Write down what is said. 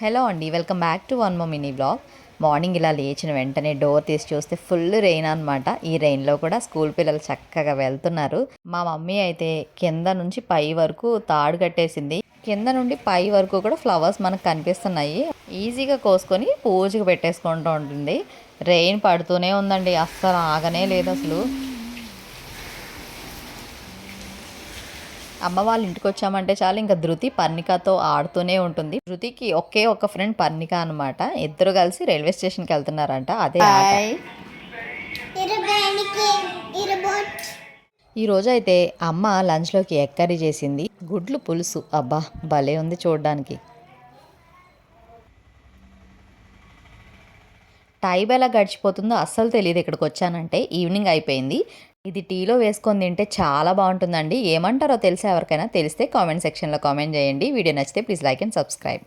Hello అండి, welcome back to one more mini blog. Morning ఇలా లేచిన వెంటనే డోర్ తీసి చూస్తే ఫుల్ రెయిన్ అనమాట. ఈ రెయిన్లో కూడా స్కూల్ పిల్లలు చక్కగా వెళ్తున్నారు. మా మమ్మీ అయితే కింద నుంచి పై వరకు తాడు కట్టేసింది. కింద నుండి పై వరకు కూడా ఫ్లవర్స్ మనకు కనిపిస్తున్నాయి. ఈజీగా కోసుకొని పూజకు పెట్టేసుకుంటూ ఉంటుంది. రెయిన్ పడుతూనే ఉందండి, అస్సలు ఆగనే లేదు అసలు. అమ్మ వాళ్ళ ఇంటికి వచ్చామంటే చాలు ఇంకా ధృతి పర్ణికతో ఆడుతూనే ఉంటుంది. ధృతికి ఒకే ఒక ఫ్రెండ్ పర్ణిక అనమాట. ఇద్దరు కలిసి రైల్వే స్టేషన్కి వెళ్తున్నారంట. అదే ఆట. ఈరోజు అయితే అమ్మ లంచ్లోకి ఎగ్ కర్రీ చేసింది. గుడ్లు పులుసు, అబ్బా భలే ఉంది చూడడానికి. టైం ఎలా గడిచిపోతుందో అస్సలు తెలియదు. ఇక్కడికి వచ్చానంటే ఈవినింగ్ అయిపోయింది. ఇది టీలో వేసుకొని తింటే చాలా బాగుంటుందండి. ఏమంటారో తెలిసే ఎవరికైనా తెలిస్తే కామెంట్ సెక్షన్లో కామెంట్ చేయండి. వీడియో నచ్చితే ప్లీజ్ లైక్ అండ్ సబ్స్క్రైబ్.